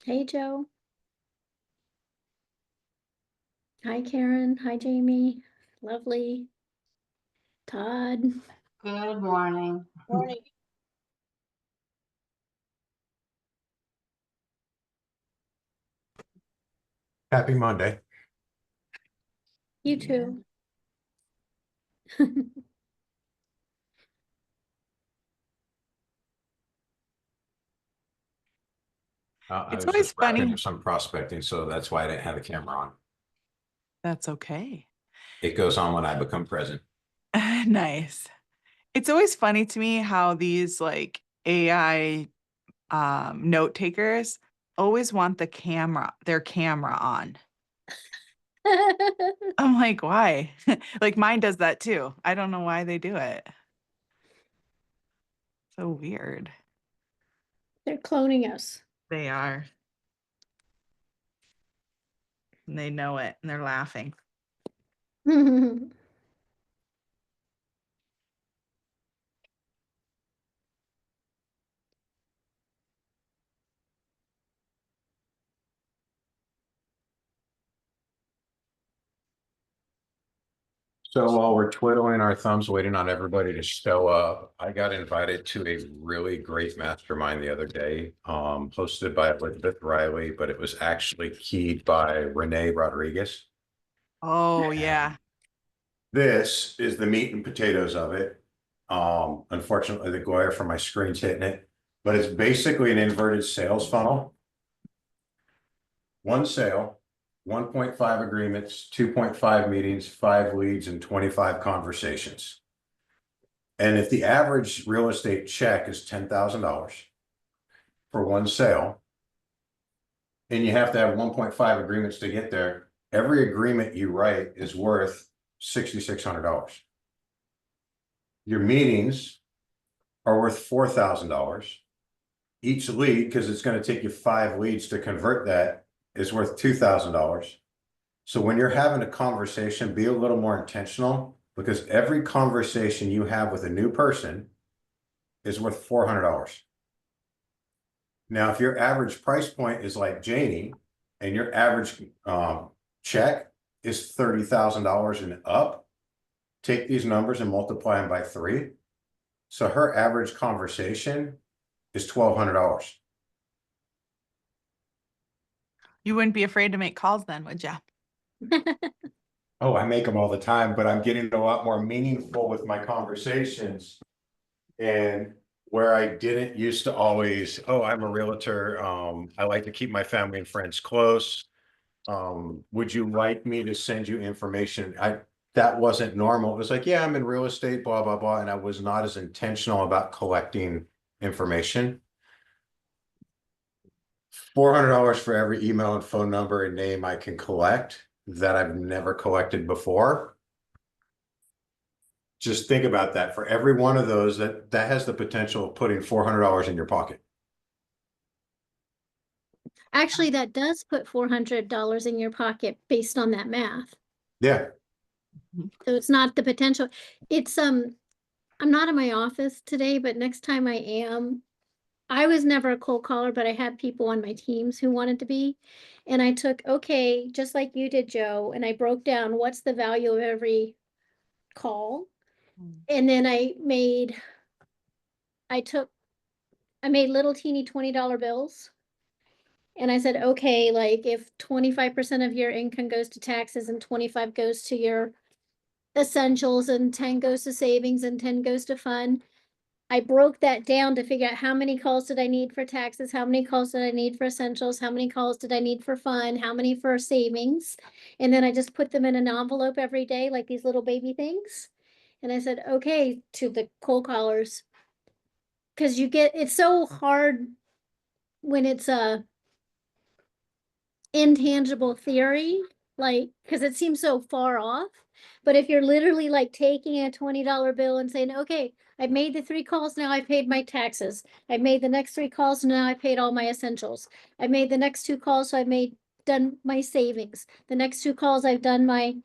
Hey, Joe. Hi, Karen. Hi, Jamie. Lovely. Todd. Good morning. Morning. Happy Monday. You too. I It's was always just wrapped funny. into some prospecting, so that's why I didn't have the camera on. That's okay. It goes on when I become president. Nice. It's always funny to me how these like AI note takers always want their camera on. I'm like, why? Like mine does that too. I don't know why they do it. So weird. They're cloning us. They are. And they know it and they're laughing. So while we're twiddling our thumbs, waiting on everybody to show up, I got invited to a really great mastermind the other day, hosted by Elizabeth Riley, but it was actually keyed by Renee Rodriguez. Oh, yeah. This is the meat and potatoes of it. Unfortunately, the glare from my screen's hitting it, but it's basically an inverted sales funnel. One sale, 1.5 agreements, 2.5 meetings, 5 leads, and 25 conversations. And if the average real estate check is $10,000 for one sale, and you have to have 1.5 agreements to get there, every agreement you write is worth $6,600. Your meetings are worth $4,000. Each lead, because it's going to take you 5 leads to convert that, is worth $2,000. So when you're having a conversation, be a little more intentional, because every conversation you have with a new person is worth $400. Now, if your average price point is like Janie and your average check is $30,000 and up, take these numbers and multiply them by 3. So her average conversation is $1,200. You wouldn't be afraid to make calls then, would you? Oh, I make them all the time, but I'm getting a lot more meaningful with my conversations. And where I didn't used to always, oh, I'm a realtor. I like to keep my family and friends close. Would you like me to send you information? That wasn't normal. It was like, yeah, I'm in real estate, blah, blah, blah. And I was not as intentional about collecting information. $400 for every email and phone number and name I can collect that I've never collected before. Just think about that. For every one of those, that has the potential of putting $400 in your pocket. Actually, that does put $400 in your pocket based on that math. Yeah. So it's not the potential. It's I'm not in my office today, but next time I am, I was never a cold caller, but I had people on my teams who wanted to be. And I took, okay, just like you did, Joe, and I broke down what's the value of every call. And then I made little teeny $20 bills. And I said, okay, like if 25% of your income goes to taxes and 25 goes to your essentials and 10 goes to savings and 10 goes to fun. I broke that down to figure out how many calls did I need for taxes, how many calls did I need for essentials, how many calls did I need for fun, how many for savings. And then I just put them in an envelope every day, like these little baby things. And I said, okay, to the cold callers. Cause it's so hard when it's a intangible theory, like, cause it seems so far off. But if you're literally like taking a $20 bill and saying, okay, I've made the 3 calls, now I paid my taxes. I made the next 3 calls, now I paid all my essentials. I made the next 2 calls, so done my savings. The next 2 calls, I've done my,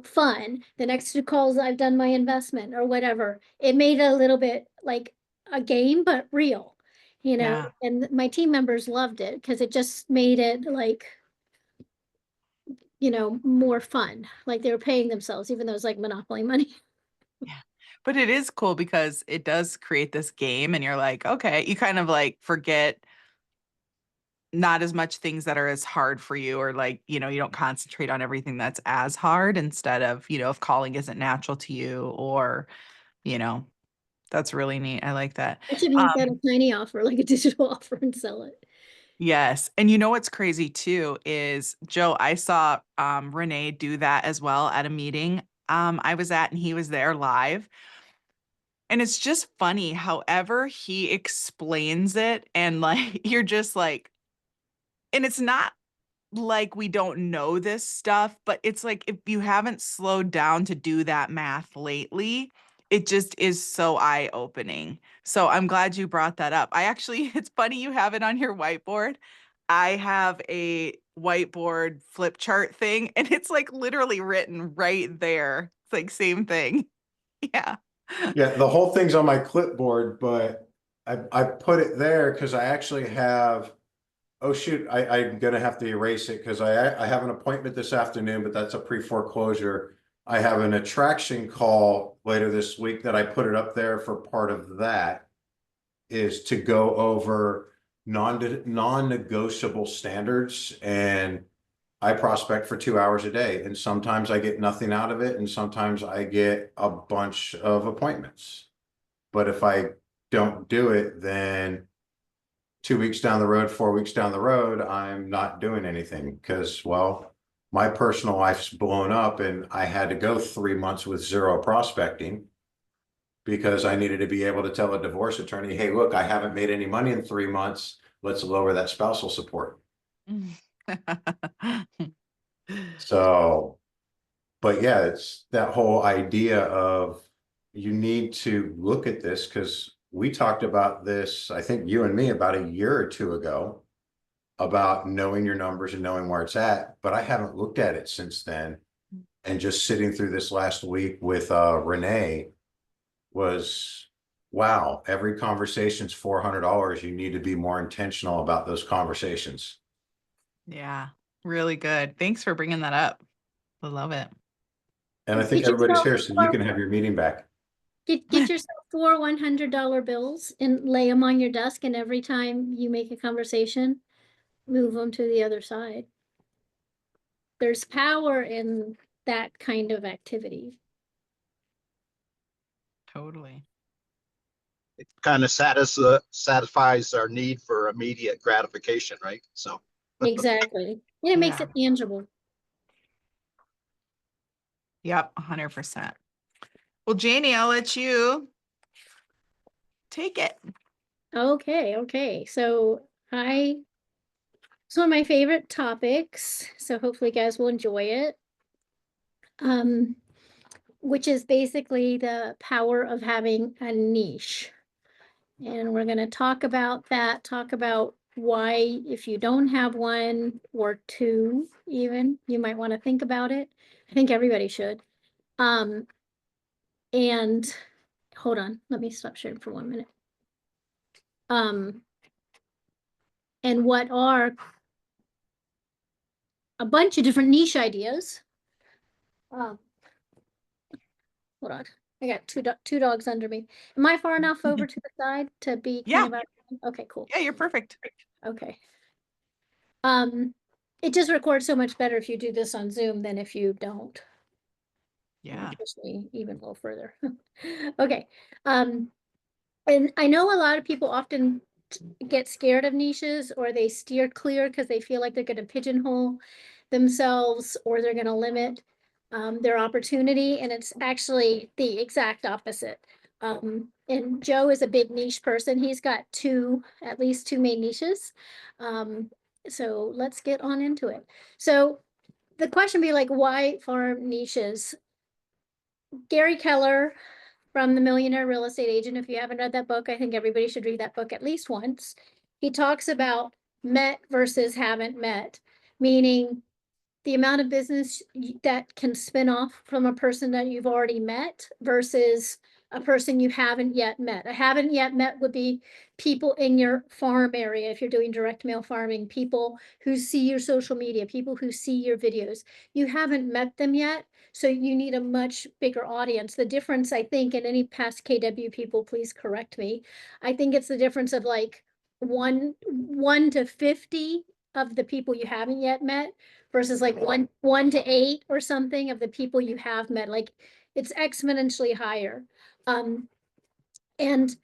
fun. The next 2 calls, I've done my investment or whatever. It made it a little bit like a game, but real. you know, Yeah. and my team members loved it because it just made it like, you know, more fun. Like they were paying themselves, even though it's like Monopoly money. But it is cool because it does create this game and you're like, okay, you kind of like forget not as much things that are as hard for you, or like, you know, you don't concentrate on everything that's as hard, instead of, you know, if calling isn't natural to you, or, you know, that's really neat. I like that. I should make that a tiny offer, like a digital offer and sell it. Yes. And you know what's crazy too is, Joe, I saw Renee do that as well at a meeting I was at, and he was there live. And it's just funny, however he explains it, and like you're just like, and it's not like we don't know this stuff, but it's like if you haven't slowed down to do that math lately, it just is so eye-opening. So I'm glad you brought that up. I actually, it's funny you have it on your whiteboard. I have a whiteboard flip chart thing, and it's like literally written right there. It's like same thing. Yeah. Yeah, the whole thing's on my clipboard, but I put it there because I actually have, oh shoot, I'm gonna have to erase it because I have an appointment this afternoon, but that's a pre-foreclosure. I have an attraction call later this week that I put it up there for part of that, is to go over non-negotiable standards, and I prospect for 2 hours a day, and sometimes I get nothing out of it, and sometimes I get a bunch of appointments. But if I don't do it, then 2 weeks down the road, 4 weeks down the road, I'm not doing anything because, well, my personal life's blown up and I had to go 3 months with zero prospecting because I needed to be able to tell a divorce attorney, hey, look, I haven't made any money in 3 months. Let's lower that spousal support. So, but yeah, it's that whole idea of you need to look at this, because we talked about this, I think you and me, about a year or two ago, about knowing your numbers and knowing where it's at, but I haven't looked at it since then. And just sitting through this last week with Renee was, wow, every conversation's $400. You need to be more intentional about those conversations. Yeah, really good. Thanks for bringing that up. I love it. And I think Get everybody's yourself here, so you can have your meeting back. Get yourself 4 $100 bills and lay them on your desk, and every time you make a conversation, move them to the other side. There's power in that kind of activity. Totally. It kind of satisfies our need for immediate gratification, right? So Exactly. And it makes Yeah. it tangible. Yep, 100%. Well, Janie, I'll let you take it. Okay. So it's one of my favorite topics, so hopefully you guys will enjoy it. Which is basically the power of having a niche. And we're gonna talk about that, talk about why, if you don't have one or two even, you might want to think about it. I think everybody should. And hold on, let me stop sharing for 1 minute. And what are a bunch of different niche ideas. Hold on, I got two dogs under me. Am I far enough over to the side to be Yeah. kind of okay, cool. Yeah, you're perfect. Okay. It just records so much better if you do this on Zoom than if you don't. Yeah. Push me even a little further. Okay. And I know a lot of people often get scared of niches, or they steer clear because they feel like they're going to pigeonhole themselves, or they're going to limit their opportunity. And it's actually the exact opposite. And Joe is a big niche person. He's got at least two main niches. So let's get on into it. So the question be like, why farm niches? Gary Keller from The Millionaire Real Estate Agent. If you haven't read that book, I think everybody should read that book at least once. He talks about met versus haven't met, meaning the amount of business that can spin off from a person that you've already met versus a person you haven't yet met. A haven't yet met would be people in your farm area, if you're doing direct mail farming, people who see your social media, people who see your videos. You haven't met them yet, so you need a much bigger audience. The difference, I think, and any past KW people, please correct me. I think it's the difference of like one to 50 of the people you haven't yet met versus like one to 8 or something of the people you have met. Like it's exponentially higher. And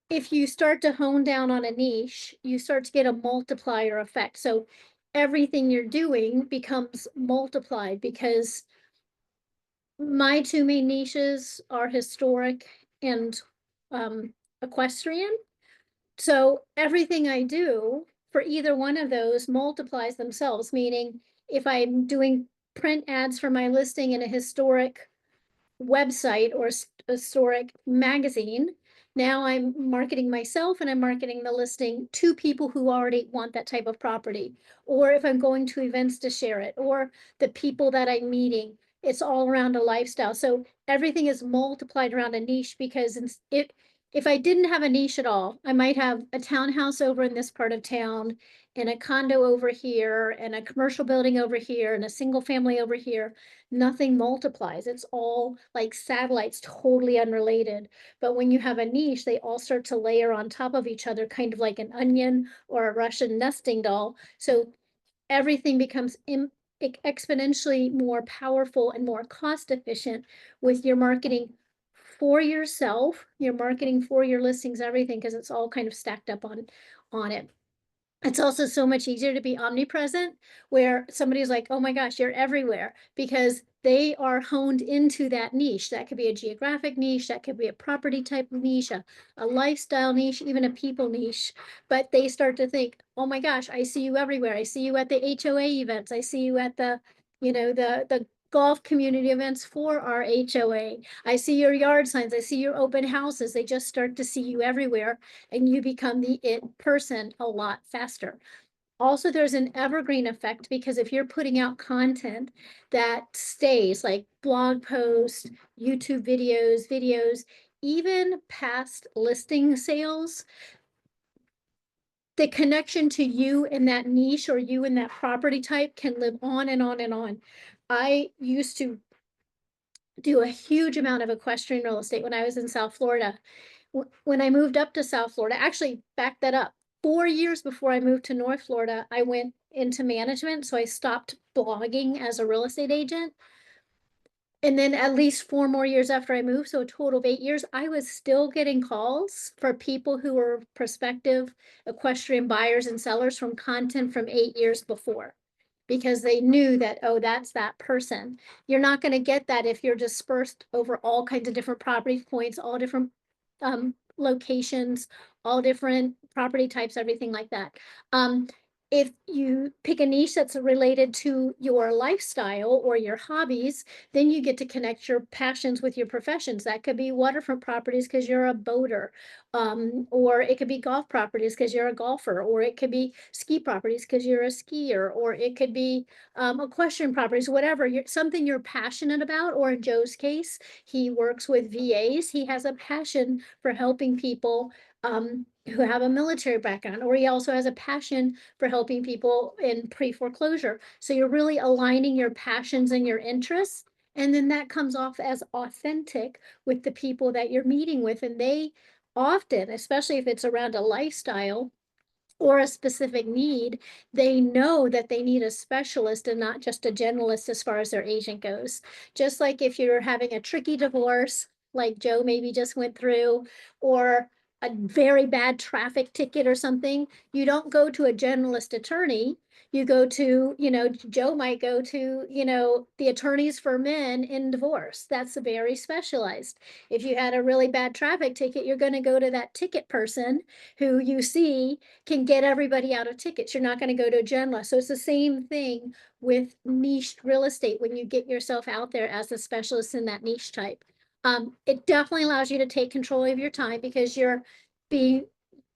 if you start to hone down on a niche, you start to get a multiplier effect. So everything you're doing becomes multiplied because my two main niches are historic and equestrian. So everything I do for either one of those multiplies themselves, meaning if I'm doing print ads for my listing in a historic website or historic magazine, now I'm marketing myself and I'm marketing the listing to people who already want that type of property. Or if I'm going to events to share it, or the people that I'm meeting, it's all around a lifestyle. So everything is multiplied around a niche because if I didn't have a niche at all, I might have a townhouse over in this part of town and a condo over here and a commercial building over here and a single family over here. Nothing multiplies. It's all like satellites, totally unrelated. But when you have a niche, they all start to layer on top of each other, kind of like an onion or a Russian nesting doll. So everything becomes exponentially more powerful and more cost efficient with your marketing for yourself, your marketing for your listings, everything, because it's all kind of stacked up on it. It's also so much easier to be omnipresent where somebody's like, oh my gosh, you're everywhere because they are honed into that niche. That could be a geographic niche, that could be a property type of niche, a lifestyle niche, even a people niche. But they start to think, oh my gosh, I see you everywhere. I see you at the HOA events. I see you at the, the golf community events for our HOA. I see your yard signs. I see your open houses. They just start to see you everywhere and you become the it person a lot faster. Also, there's an evergreen effect because if you're putting out content that stays like blog posts, YouTube videos, even past listing sales, the connection to you in that niche or you in that property type can live on and on and on. I used to do a huge amount of equestrian real estate when I was in South Florida. When I moved up to South Florida, actually back that up, 4 years before I moved to North Florida, I went into management. So I stopped blogging as a real estate agent. And then at least 4 more years after I moved, so a total of 8 years, I was still getting calls for people who were prospective equestrian buyers and sellers from content from 8 years before. Because they knew that, oh, that's that person. You're not going to get that if you're dispersed over all kinds of different property points, all different locations, all different property types, everything like that. If you pick a niche that's related to your lifestyle or your hobbies, then you get to connect your passions with your professions. That could be waterfront properties because you're a boater, or it could be golf properties because you're a golfer, or it could be ski properties because you're a skier, or it could be equestrian properties, whatever, something you're passionate about. Or in Joe's case, he works with VAs. He has a passion for helping people who have a military background, or he also has a passion for helping people in pre-foreclosure. So you're really aligning your passions and your interests. And then that comes off as authentic with the people that you're meeting with. And they often, especially if it's around a lifestyle or a specific need, they know that they need a specialist and not just a generalist as far as their agent goes. Just like if you're having a tricky divorce, like Joe maybe just went through, or a very bad traffic ticket or something, you don't go to a generalist attorney. You go to, Joe might go to, the attorneys for men in divorce. That's very specialized. If you had a really bad traffic ticket, you're going to go to that ticket person who you see can get everybody out of tickets. You're not going to go to a generalist. So it's the same thing with niche real estate when you get yourself out there as a specialist in that niche type. It definitely allows you to take control of your time because you're being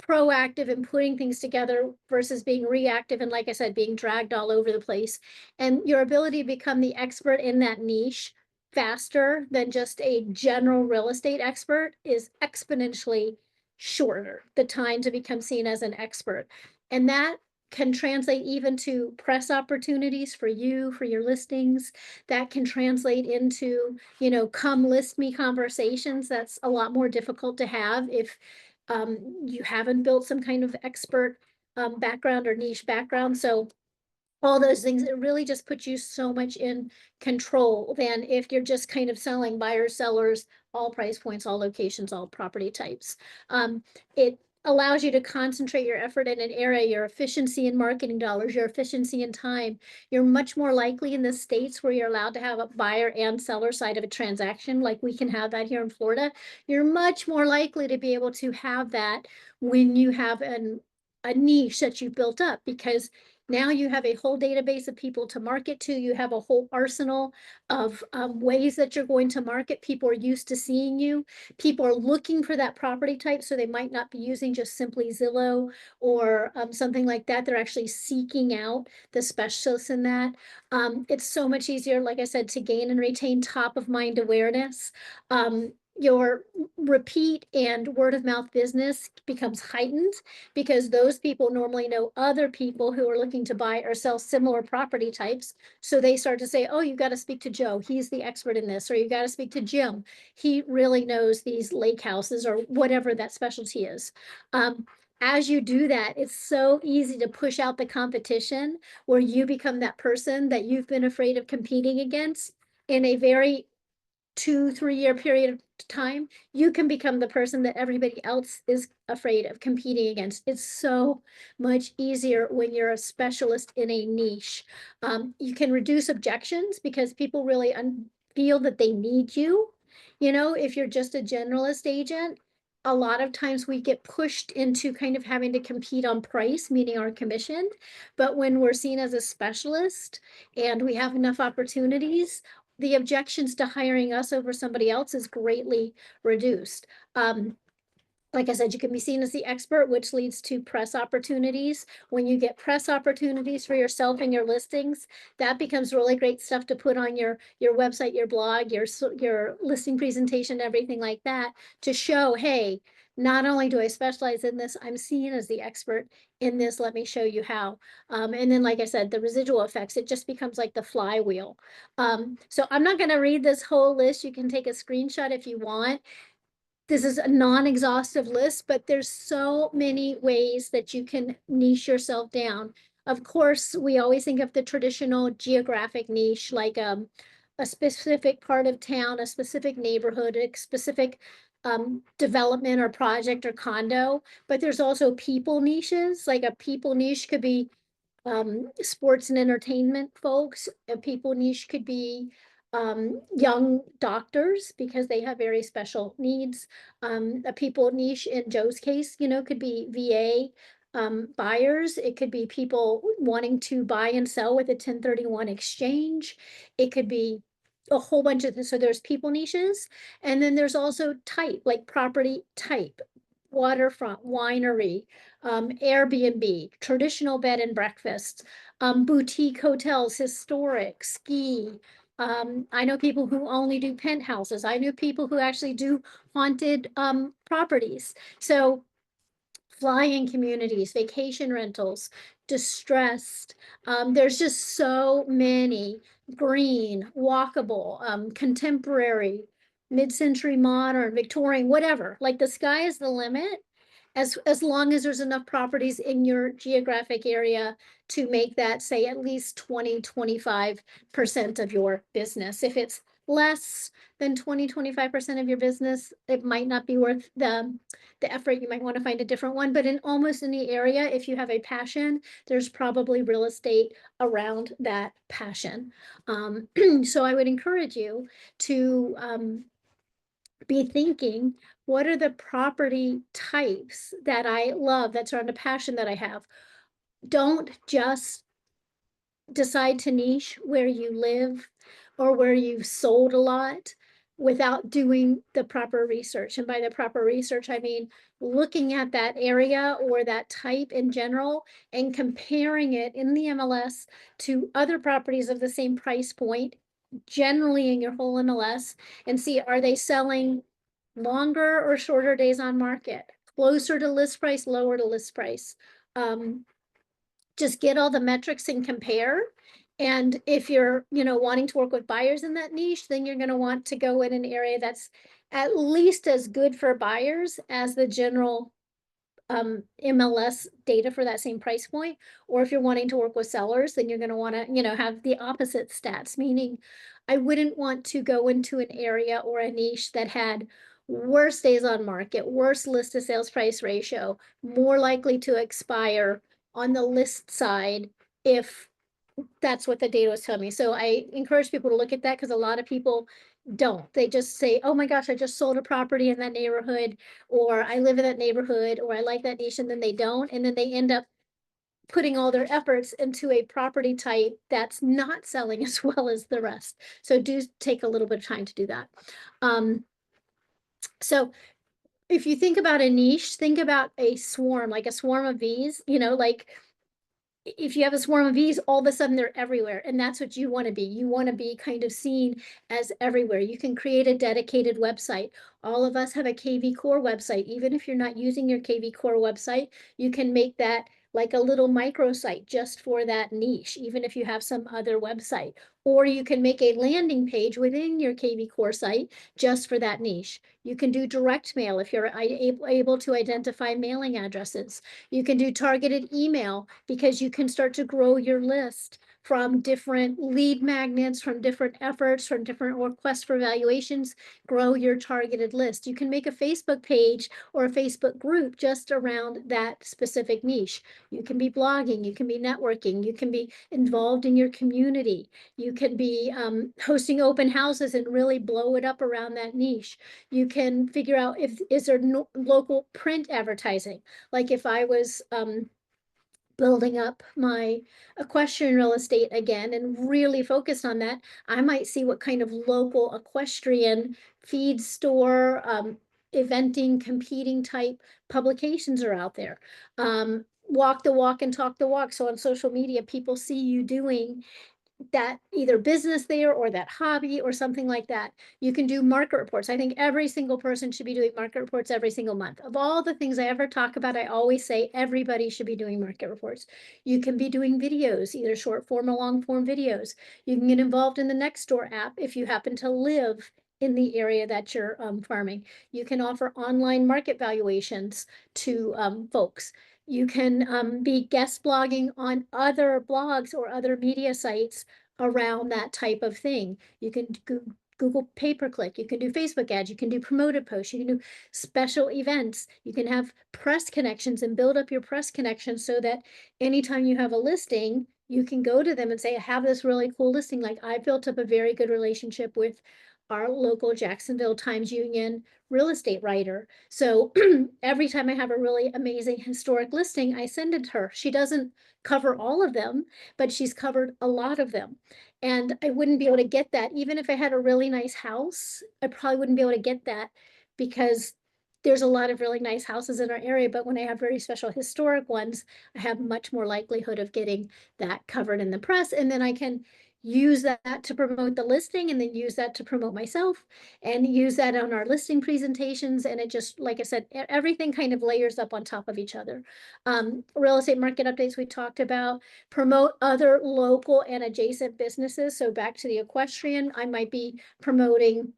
proactive and putting things together versus being reactive and, like I said, being dragged all over the place. And your ability to become the expert in that niche faster than just a general real estate expert is exponentially shorter, the time to become seen as an expert. And that can translate even to press opportunities for you, for your listings. That can translate into, you know, come list me conversations. That's a lot more difficult to have if you haven't built some kind of expert background or niche background. So all those things, it really just puts you so much in control than if you're just kind of selling buyers, sellers, all price points, all locations, all property types. It allows you to concentrate your effort in an area, your efficiency in marketing dollars, your efficiency in time. You're much more likely in the states where you're allowed to have a buyer and seller side of a transaction, like we can have that here in Florida. You're much more likely to be able to have that when you have a niche that you've built up, because now you have a whole database of people to market to. You have a whole arsenal of ways that you're going to market. People are used to seeing you. People are looking for that property type, so they might not be using just simply Zillow or something like that. They're actually seeking out the specialists in that. It's so much easier, like I said, to gain and retain top of mind awareness. Your repeat and word of mouth business becomes heightened because those people normally know other people who are looking to buy or sell similar property types. So they start to say, oh, you got to speak to Joe. He's the expert in this. Or you got to speak to Jim. He really knows these lake houses or whatever that specialty is. As you do that, it's so easy to push out the competition where you become that person that you've been afraid of competing against in a very 2-3 year period of time. You can become the person that everybody else is afraid of competing against. It's so much easier when you're a specialist in a niche. You can reduce objections because people really feel that they need you. You know, if you're just a generalist agent, a lot of times we get pushed into kind of having to compete on price, meaning our commission. But when we're seen as a specialist and we have enough opportunities, the objections to hiring us over somebody else is greatly reduced. Like I said, you can be seen as the expert, which leads to press opportunities. When you get press opportunities for yourself and your listings, that becomes really great stuff to put on your website, your blog, your listing presentation, everything like that, to show, hey, not only do I specialize in this, I'm seen as the expert in this. Let me show you how. And then, like I said, the residual effects, it just becomes like the flywheel. So I'm not going to read this whole list. You can take a screenshot if you want. This is a non-exhaustive list, but there's so many ways that you can niche yourself down. Of course, we always think of the traditional geographic niche, like a specific part of town, a specific neighborhood, a specific development or project or condo. But there's also people niches. Like a people niche could be sports and entertainment folks. A people niche could be young doctors because they have very special needs. A people niche in Joe's case, you know, could be VA buyers. It could be people wanting to buy and sell with a 1031 exchange. It could be a whole bunch of this. So there's people niches. And then there's also type, like property type, waterfront, winery, Airbnb, traditional bed and breakfasts, boutique hotels, historic, ski. I know people who only do penthouses. I know people who actually do haunted properties. So fly-in communities, vacation rentals, distressed. There's just so many. Green, walkable, contemporary, mid-century modern, Victorian, whatever. Like the sky is the limit as long as there's enough properties in your geographic area to make that, say, at least 20-25% of your business. If it's less than 20-25% of your business, it might not be worth the effort. You might want to find a different one. But in almost any area, if you have a passion, there's probably real estate around that passion. So I would encourage you to be thinking, what are the property types that I love, that's around a passion that I have? Don't just decide to niche where you live or where you've sold a lot without doing the proper research. And by the proper research, I mean looking at that area or that type in general and comparing it in the MLS to other properties of the same price point generally in your whole MLS and see, are they selling longer or shorter days on market, closer to list price, lower to list price? Just get all the metrics and compare. And if you're, wanting to work with buyers in that niche, then you're gonna want to go in an area that's at least as good for buyers as the general MLS data for that same price point. Or if you're wanting to work with sellers, then you're gonna wanna, have the opposite stats, meaning I wouldn't want to go into an area or a niche that had worse days on market, worse list to sales price ratio, more likely to expire on the list side if that's what the data was telling me. So I encourage people to look at that because a lot of people don't. They just say, oh my gosh, I just sold a property in that neighborhood, or I live in that neighborhood, or I like that niche, and then they don't. And then they end up putting all their efforts into a property type that's not selling as well as the rest. So do take a little bit of time to do that. So if you think about a niche, think about a swarm, like a swarm of bees, like if you have a swarm of bees, all of a sudden they're everywhere. And that's what you want to be. You want to be kind of seen as everywhere. You can create a dedicated website. All of us have a KV Core website. Even if you're not using your KV Core website, you can make that like a little microsite just for that niche, even if you have some other website. Or you can make a landing page within your KV Core site just for that niche. You can do direct mail if you're able to identify mailing addresses. You can do targeted email because you can start to grow your list from different lead magnets, from different efforts, from different requests for evaluations, grow your targeted list. You can make a Facebook page or a Facebook group just around that specific niche. You can be blogging, you can be networking, you can be involved in your community. You can be hosting open houses and really blow it up around that niche. You can figure out is there local print advertising? Like if I was building up my equestrian real estate again and really focused on that, I might see what kind of local equestrian feed store, eventing, competing type publications are out there. Walk the walk and talk the walk. So on social media, people see you doing that either business there or that hobby or something like that. You can do market reports. I think every single person should be doing market reports every single month. Of all the things I ever talk about, I always say everybody should be doing market reports. You can be doing videos, either short form or long form videos. You can get involved in the Nextdoor app if you happen to live in the area that you're farming. You can offer online market valuations to folks. You can be guest blogging on other blogs or other media sites around that type of thing. You can Google pay-per-click, you can do Facebook ads, you can do promoted posts, you can do special events, you can have press connections and build up your press connections so that anytime you have a listing, you can go to them and say, I have this really cool listing. Like I built up a very good relationship with our local Jacksonville Times-Union real estate writer. So every time I have a really amazing historic listing, I send it to her. She doesn't cover all of them, but she's covered a lot of them. And I wouldn't be able to get that. Even if I had a really nice house, I probably wouldn't be able to get that because there's a lot of really nice houses in our area. But when I have very special historic ones, I have much more likelihood of getting that covered in the press. And then I can use that to promote the listing and then use that to promote myself and use that on our listing presentations. And it just, like I said, everything kind of layers up on top of each other. Real estate market updates we talked about, promote other local and adjacent businesses. So back to the equestrian, I might be promoting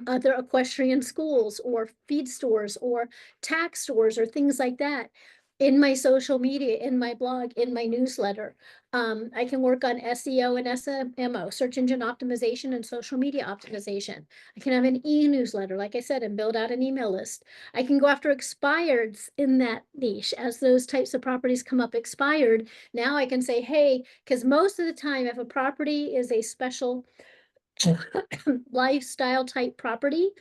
other equestrian schools or feed stores or tack stores or things like that in my social media, in my blog, in my newsletter. I can work on SEO and SMO, search engine optimization and social media optimization. I can have an e-newsletter, like I said, and build out an email list. I can go after expireds in that niche. As those types of properties come up expired, now I can say, hey, because most of the time, if a property is a special lifestyle type property,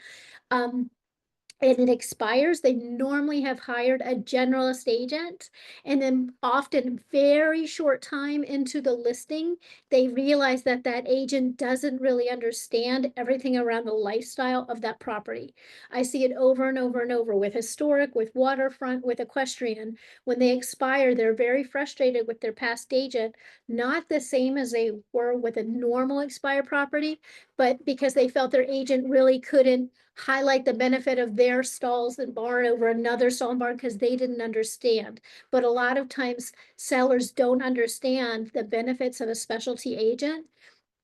and it expires, they normally have hired a generalist agent. And then often very short time into the listing, they realize that that agent doesn't really understand everything around the lifestyle of that property. I see it over and over and over with historic, with waterfront, with equestrian. When they expire, they're very frustrated with their past agent, not the same as they were with a normal expired property, but because they felt their agent really couldn't highlight the benefit of their stalls and barn over another stall and barn because they didn't understand. But a lot of times sellers don't understand the benefits of a specialty agent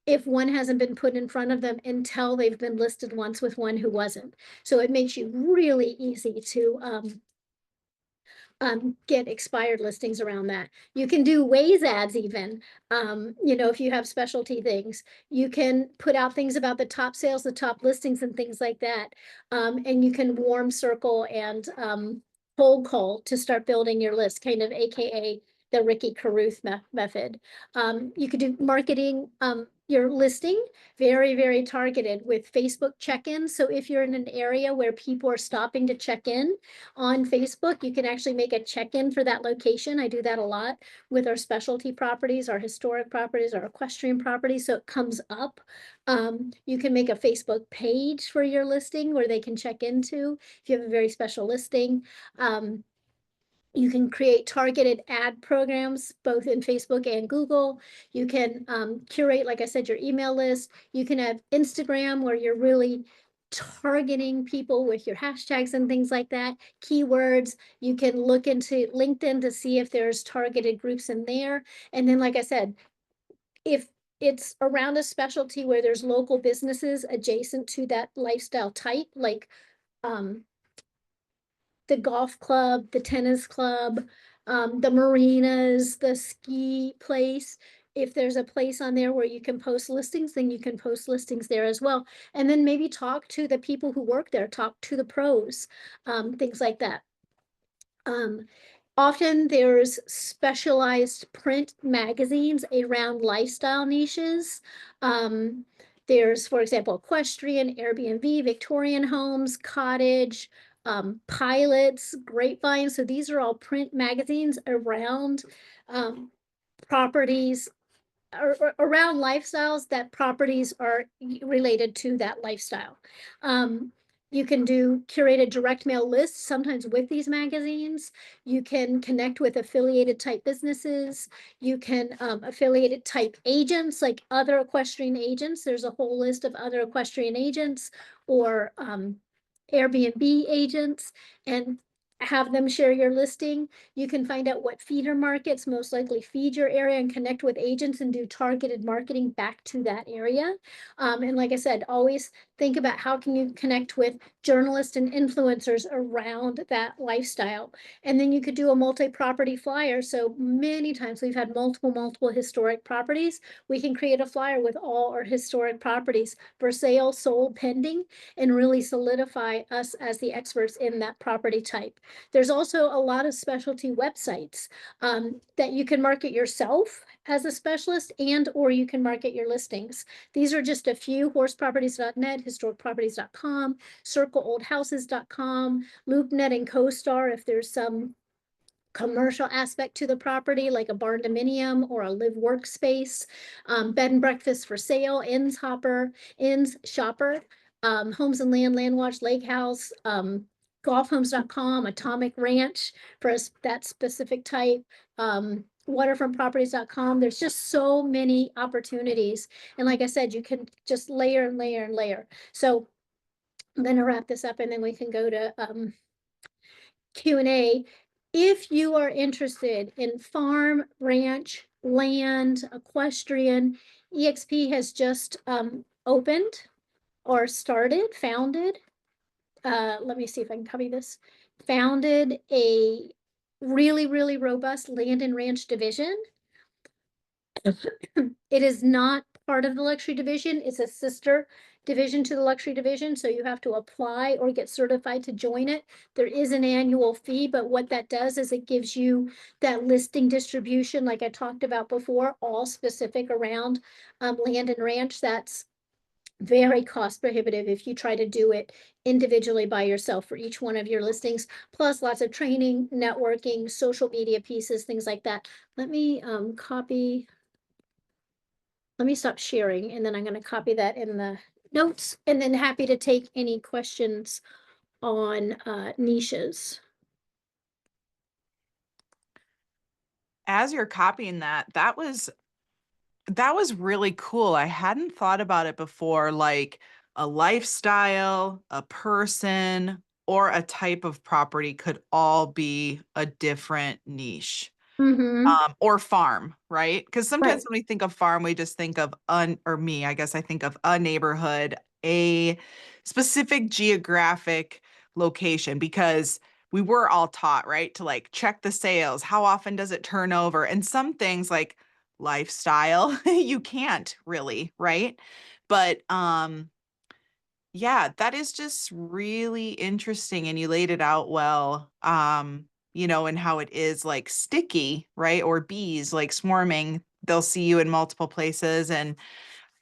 if one hasn't been put in front of them until they've been listed once with one who wasn't. So it makes you really easy to get expired listings around that. You can do Waze ads even, if you have specialty things. You can put out things about the top sales, the top listings and things like that. And you can warm circle and cold call to start building your list, kind of AKA the Ricky Carruth method. You could do marketing, your listing very, very targeted with Facebook check-ins. So if you're in an area where people are stopping to check in on Facebook, you can actually make a check-in for that location. I do that a lot with our specialty properties, our historic properties, our equestrian properties. So it comes up. You can make a Facebook page for your listing where they can check into if you have a very special listing. You can create targeted ad programs, both in Facebook and Google. You can curate, like I said, your email list. You can have Instagram where you're really targeting people with your hashtags and things like that, keywords. You can look into LinkedIn to see if there's targeted groups in there. And then, like I said, if it's around a specialty where there's local businesses adjacent to that lifestyle type, like the golf club, the tennis club, the marinas, the ski place. If there's a place on there where you can post listings, then you can post listings there as well. And then maybe talk to the people who work there, talk to the pros, things like that. Often there's specialized print magazines around lifestyle niches. There's, for example, equestrian, Airbnb, Victorian homes, cottage, pilots, grapevine. So these are all print magazines around properties, around lifestyles that properties are related to that lifestyle. You can do curated direct mail lists, sometimes with these magazines. You can connect with affiliated type businesses. You can affiliated type agents, like other equestrian agents. There's a whole list of other equestrian agents or Airbnb agents, and have them share your listing. You can find out what feeder markets most likely feed your area and connect with agents and do targeted marketing back to that area. And like I said, always think about how can you connect with journalists and influencers around that lifestyle. And then you could do a multi-property flyer. So many times we've had multiple historic properties. We can create a flyer with all our historic properties for sale, sold, pending, and really solidify us as the experts in that property type. There's also a lot of specialty websites that you can market yourself as a specialist or you can market your listings. These are just a few: horseproperties.net, historicproperties.com, circleoldhouses.com, LoopNet and CoStar if there's some commercial aspect to the property, like a barn dominium or a live workspace, bed and breakfast for sale, Inns Shopper, Homes and Land Watch, Lake House, golfhomes.com, Atomic Ranch for that specific type, waterfrontproperties.com. There's just so many opportunities. And like I said, you can just layer and layer and layer. So I'm going to wrap this up and then we can go to Q&A. If you are interested in farm, ranch, land, equestrian, EXP has just opened or founded. Let me see if I can copy this. Founded a really robust land and ranch division. It is not part of the luxury division. It's a sister division to the luxury division. So you have to apply or get certified to join it. There is an annual fee, but what that does is it gives you that listing distribution, like I talked about before, all specific around land and ranch. That's very cost prohibitive if you try to do it individually by yourself for each one of your listings, plus lots of training, networking, social media pieces, things like that. Let me copy. Let me stop sharing, and then I'm going to copy that in the notes, and then happy to take any questions on niches. As you're copying that, that was really cool. I hadn't thought about it before, like a lifestyle, a person, or a type of property could all be a different niche. Or farm, right? Because sometimes when we think of farm, we just think of or me, I guess I think of a neighborhood, a specific geographic location, because we were all taught, right, to like check the sales. How often does it turn over? And some things like lifestyle, you can't really, right? But yeah, that is just really interesting. And you laid it out well. And how it is like sticky, right? Or bees like swarming, they'll see you in multiple places. And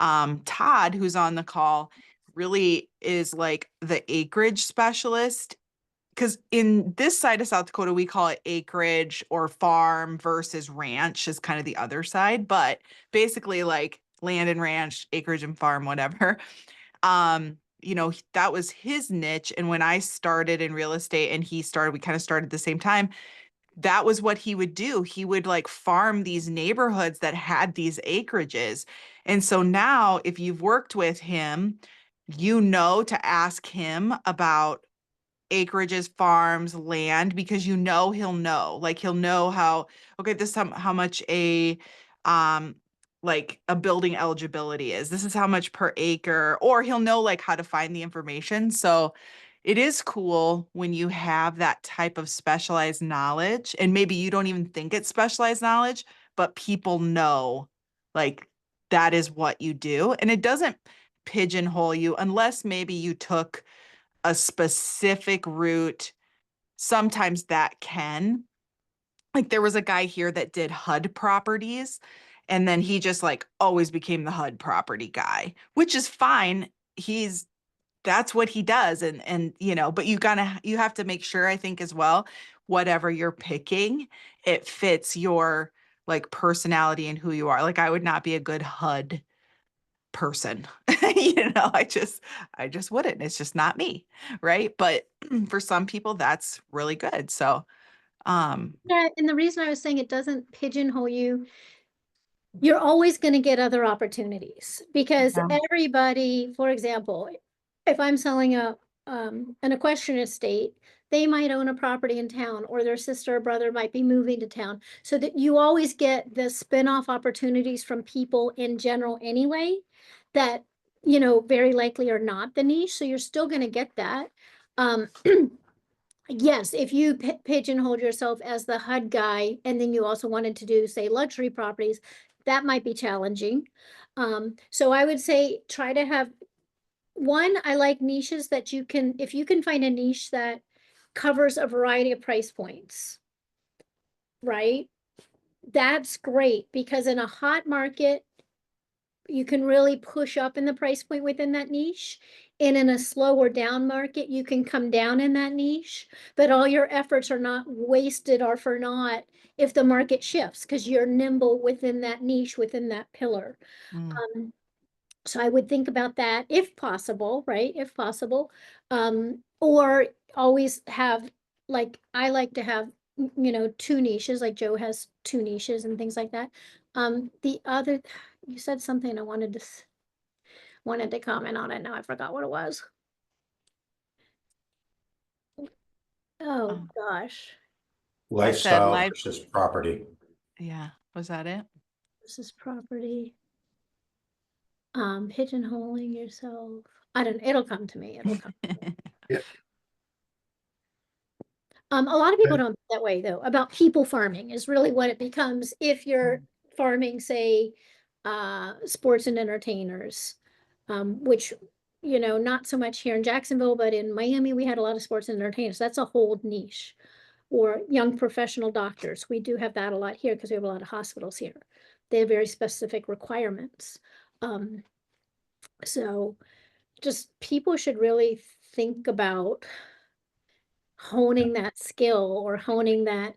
Todd, who's on the call, really is like the acreage specialist. Because in this side of South Dakota, we call it acreage or farm versus ranch is kind of the other side. But basically like land and ranch, acreage and farm, whatever. That was his niche. And when I started in real estate and he started, we kind of started at the same time. That was what he would do. He would like farm these neighborhoods that had these acreages. And so now if you've worked with him, to ask him about acreages, farms, land, because he'll know how, okay, this is how much like a building eligibility is. This is how much per acre, or he'll know like how to find the information. So it is cool when you have that type of specialized knowledge, and maybe you don't even think it's specialized knowledge, but people know like that is what you do. And it doesn't pigeonhole you unless maybe you took a specific route. Sometimes that can. Like there was a guy here that did HUD properties, and then he just like always became the HUD property guy, which is fine. That's what he does. And but you have to make sure, I think, as well, whatever you're picking, it fits your like personality and who you are. Like I would not be a good HUD person. I just wouldn't. It's just not me, right? But for some people that's really good. So Yeah, and the reason I was saying it doesn't pigeonhole you, you're always going to get other opportunities because Yeah. everybody, for example, if I'm selling an equestrian estate, they might own a property in town, or their sister or brother might be moving to town. So that you always get the spin-off opportunities from people in general anyway, that, very likely are not the niche. So you're still going to get that. Yes, if you pigeonhole yourself as the HUD guy, and then you also wanted to do, say, luxury properties, that might be challenging. So I would say try to have one. I like niches that if you can find a niche that covers a variety of price points, right? That's great, because in a hot market, you can really push up in the price point within that niche. And in a slow or down market, you can come down in that niche, but all your efforts are not wasted or for naught if the market shifts, because you're nimble within that niche, within that pillar. Mm. So I would think about that if possible, right? If possible. Or always have, like, I like to have, two niches, like Joe has two niches and things like that. The other, you said something I wanted to comment on it. Now I forgot what it was. Oh, Oh, gosh, Lifestyle life. versus property. Yeah. Was that it? this is property. Pigeonholing yourself. I don't, it'll come to me. It'll come. A lot of people Okay. don't think that way though, about people farming is really what it becomes if you're farming, say, sports and entertainers, which, not so much here in Jacksonville, but in Miami, we had a lot of sports and entertainers. That's a whole niche. Or young professional doctors. We do have that a lot here because we have a lot of hospitals here. They have very specific requirements. So just people should really think about honing that skill or honing that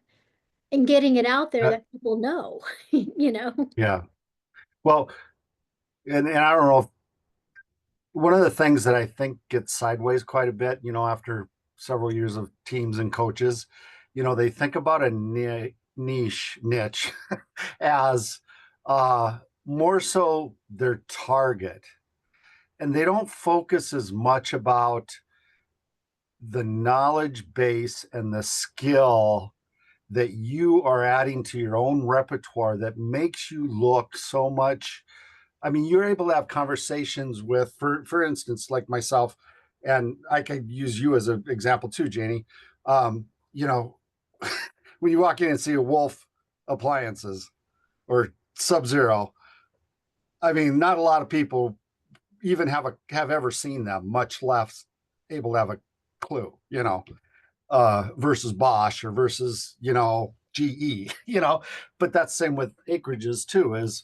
and getting it out there that people know, you know? Yeah. Well, and I don't know if one of the things that I think gets sideways quite a bit, after several years of teams and coaches, they think about a niche as more so their target. And they don't focus as much about the knowledge base and the skill that you are adding to your own repertoire that makes you look so much. I mean, you're able to have conversations with, for instance, like myself, and I could use you as an example too, Janie. You know, when you walk in and see a Wolf Appliances or Sub-Zero, I mean, not a lot of people even have ever seen them, much less able to have a clue, versus Bosch or versus, GE, but that's same with acreages too, is,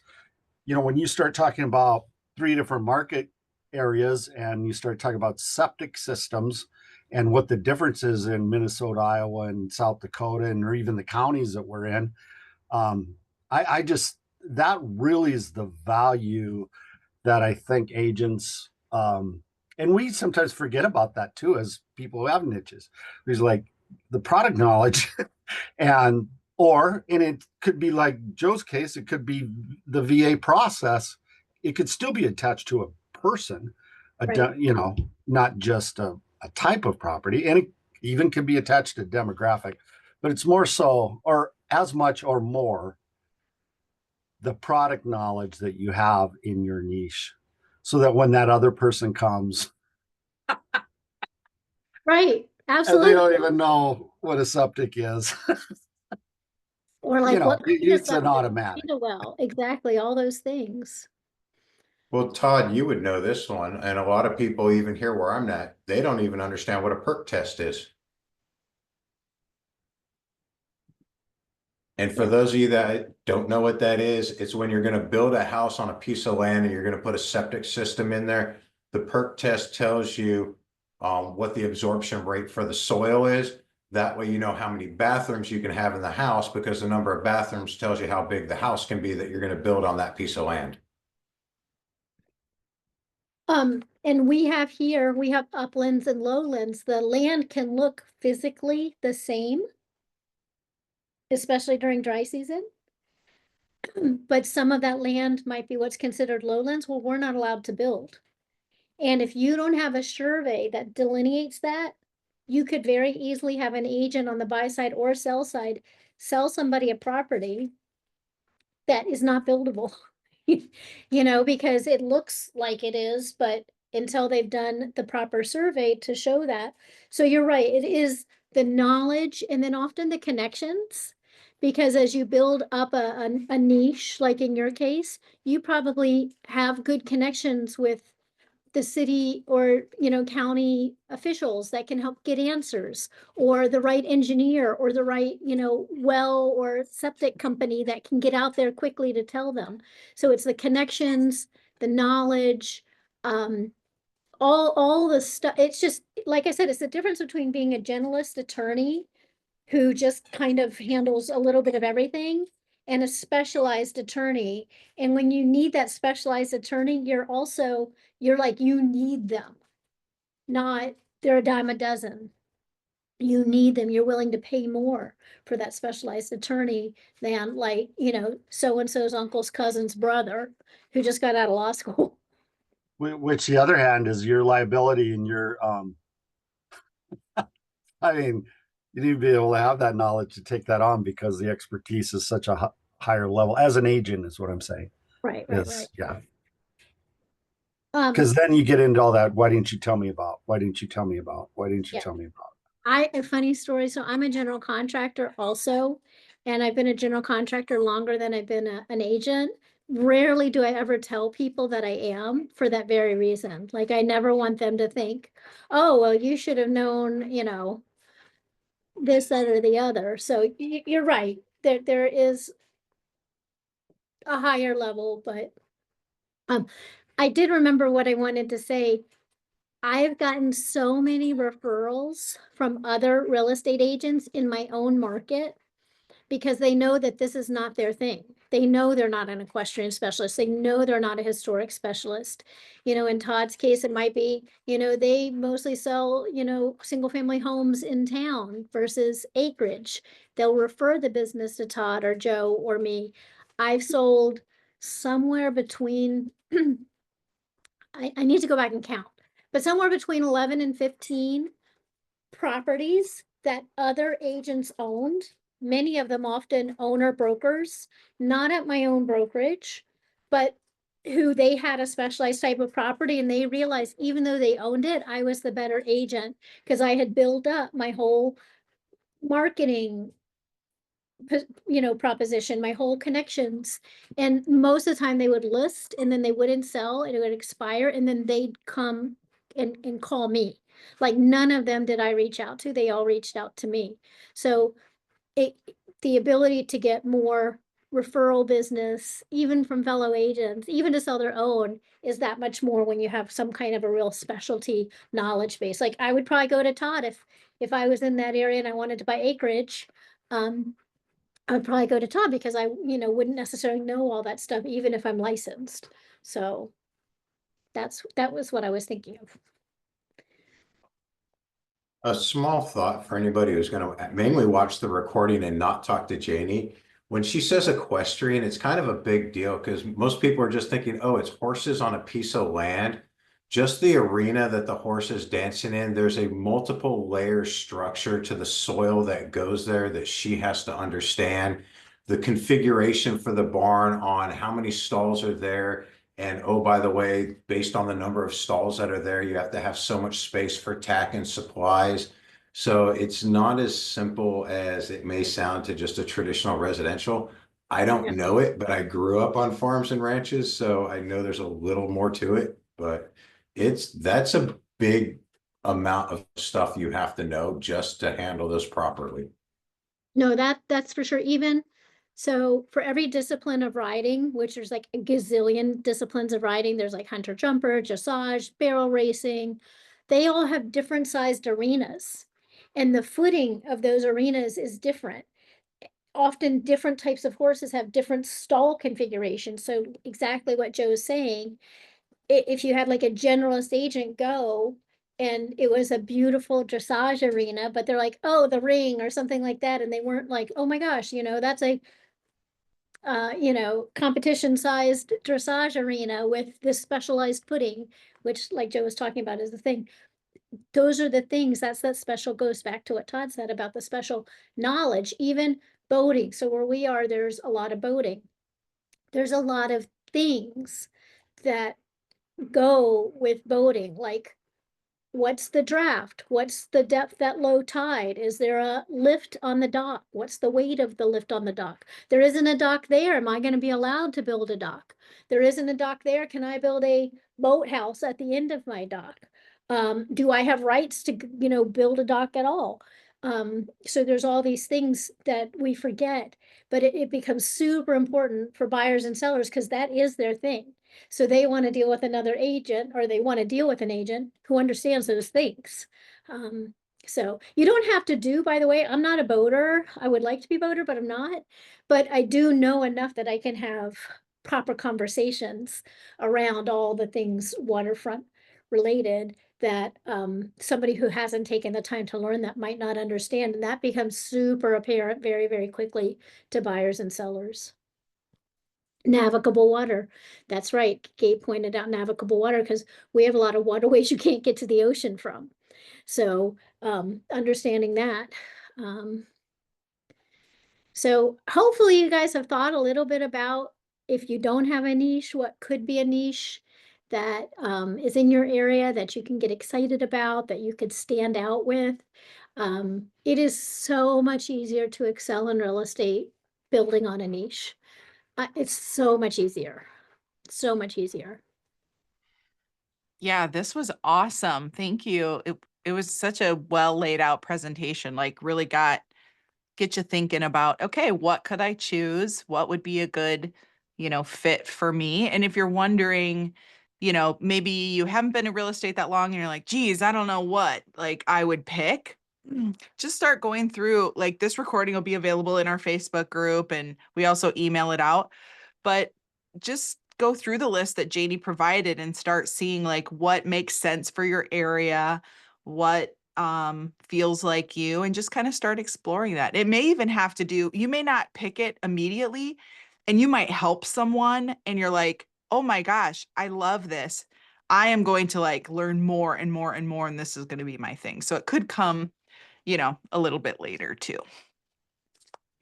when you start talking about 3 different market areas and you start talking about septic systems and what the difference is in Minnesota, Iowa, and South Dakota, and or even the counties that we're in, I just, that really is the value that I think agents, and we sometimes forget about that too, as people who have niches. There's like the product knowledge and it could be like Joe's case, it could be the VA process. It could still be attached to a person, Right. not just a type of property. And it even could be attached to demographic, but it's more so, or as much or more, the product knowledge that you have in your niche, so that when that other person comes, Right, and they absolutely. don't even know what a septic is. Or like what kind of It's an septic, automatic. well, exactly, all those things. Well, Todd, you would know this one, and a lot of people even here where I'm at, they don't even understand what a perk test is. And for those of you that don't know what that is, it's when you're going to build a house on a piece of land and you're going to put a septic system in there. The perk test tells you what the absorption rate for the soil is. That way you know how many bathrooms you can have in the house, because the number of bathrooms tells you how big the house can be that you're going to build on that piece of land. And we have uplands and lowlands. The land can look physically the same, especially during dry season. But some of that land might be what's considered lowlands. Well, we're not allowed to build. And if you don't have a survey that delineates that, you could very easily have an agent on the buy side or sell side sell somebody a property that is not buildable. Because it looks like it is, but until they've done the proper survey to show that. So you're right, it is the knowledge and then often the connections. Because as you build up a niche, like in your case, you probably have good connections with the city or, county officials that can help get answers, or the right engineer or the right, well or septic company that can get out there quickly to tell them. So it's the connections, the knowledge, all the stuff. It's just, like I said, it's the difference between being a generalist attorney who just kind of handles a little bit of everything and a specialized attorney. And when you need that specialized attorney, you're like, you need them, not they're a dime a dozen. You need them. You're willing to pay more for that specialized attorney than like, so-and-so's uncle's cousin's brother who just got out of law school. Which the other hand is your liability and your, I mean, you need to be able to have that knowledge to take that on, because the expertise is such a higher level as an agent, is what I'm saying. Right. Yeah. Um, Because then you get into all that. Why didn't you tell me about? Why didn't you tell me about? Why didn't you Yeah. tell me about? a funny story. So I'm a general contractor also, and I've been a general contractor longer than I've been an agent. Rarely do I ever tell people that I am, for that very reason. Like, I never want them to think, oh, well, you should have known, this, that, or the other. So you're right. There is a higher level, but I did remember what I wanted to say. I've gotten so many referrals from other real estate agents in my own market because they know that this is not their thing. They know they're not an equestrian specialist. They know they're not a historic specialist. You know, in Todd's case, it might be, you know, they mostly sell, you know, single family homes in town versus acreage. They'll refer the business to Todd or Joe or me. I've sold somewhere between, I need to go back and count, but somewhere between 11 and 15 properties that other agents owned, many of them often owner brokers, not at my own brokerage, but who they had a specialized type of property and they realized even though they owned it, I was the better agent because I had built up my whole marketing you know, proposition, my whole connections. And most of the time they would list and then they wouldn't sell and it would expire and then they'd come and call me. Like none of them did I reach out to, they all reached out to me. So the ability to get more referral business, even from fellow agents, even to sell their own, is that much more when you have some kind of a real specialty knowledge base. Like I would probably go to Todd if I was in that area and I wanted to buy acreage. I would probably go to Todd because I, you know, wouldn't necessarily know all that stuff, even if I'm licensed. So that was what I was thinking of. A small thought for anybody who's going to mainly watch the recording and not talk to Janie. When she says equestrian, it's kind of a big deal because most people are just thinking, oh, it's horses on a piece of land. Just the arena that the horse is dancing in, there's a multiple layer structure to the soil that goes there that she has to understand. The configuration for the barn on how many stalls are there. And oh, by the way, based on the number of stalls that are there, you have to have so much space for tack and supplies. So it's not as simple as it may sound to just a traditional residential. I don't know it, but I grew up on farms and ranches, so I know there's a little more to it, but that's a big amount of stuff you have to know just to handle this properly. No, that's for sure. Even so, for every discipline of riding, which there's like a gazillion disciplines of riding, there's like hunter jumper, dressage, barrel racing. They all have different sized arenas, and the footing of those arenas is different. Often different types of horses have different stall configurations. So exactly what Joe's saying, if you had like a generalist agent go and it was a beautiful dressage arena, but they're like, oh, the ring or something like that, and they weren't like, oh my gosh, you know, that's a you know, competition sized dressage arena with this specialized footing, which like Joe was talking about is the thing. Those are the things, that's that special, goes back to what Todd said about the special knowledge, even boating. So where we are, there's a lot of boating. There's a lot of things that go with boating, like what's the draft? What's the depth at low tide? Is there a lift on the dock? What's the weight of the lift on the dock? There isn't a dock there. Am I going to be allowed to build a dock? There isn't a dock there. Can I build a boathouse at the end of my dock? Do I have rights to, you know, build a dock at all? So there's all these things that we forget, but it becomes super important for buyers and sellers because that is their thing. So they want to deal with another agent or they want to deal with an agent who understands those things. So you don't have to do, by the way, I'm not a boater. I would like to be a boater, but I'm not. But I do know enough that I can have proper conversations around all the things waterfront related that somebody who hasn't taken the time to learn that might not understand. And that becomes super apparent very, very quickly to buyers and sellers. Navigable water. That's right. Gabe pointed out navigable water because we have a lot of waterways you can't get to the ocean from. So understanding that. So hopefully you guys have thought a little bit about if you don't have a niche, what could be a niche that is in your area that you can get excited about, that you could stand out with. It is so much easier to excel in real estate building on a niche. It's so much easier, so much easier. Yeah, this was awesome. Thank you. It was such a well laid out presentation, like really get you thinking about, okay, what could I choose? What would be a good, fit for me? And if you're wondering, you know, maybe you haven't been in real estate that long and you're like, geez, I don't know what like I would pick. Just start going through, like, this recording will be available in our Facebook group and we also email it out. But just go through the list that Janie provided and start seeing like what makes sense for your area, what feels like you, and just kind of start exploring that. It may even have to do, you may not pick it immediately and you might help someone and you're like, oh my gosh, I love this. I am going to like learn more and more and more, and this is going to be my thing. So it could come, you know, a little bit later too.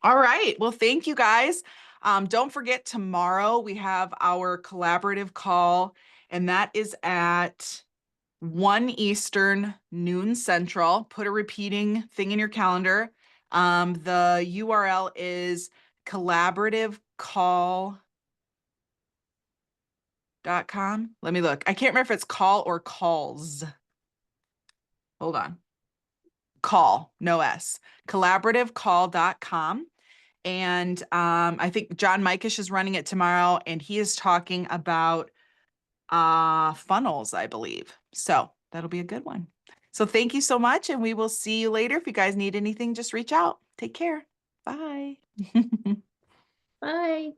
All right. Well, thank you guys. Don't forget, tomorrow we have our collaborative call, and that is at 1 Eastern, noon Central. Put a repeating thing in your calendar. The URL is collaborativecall.com. Let me look. I can't remember if it's call or calls. Hold on. Call, no S. Collaborativecall.com. And I think John Mikish is running it tomorrow, and he is talking about funnels, I believe. So that'll be a good one. So thank you so much, and we will see you later. If you guys need anything, just reach out. Take care. Bye. Bye.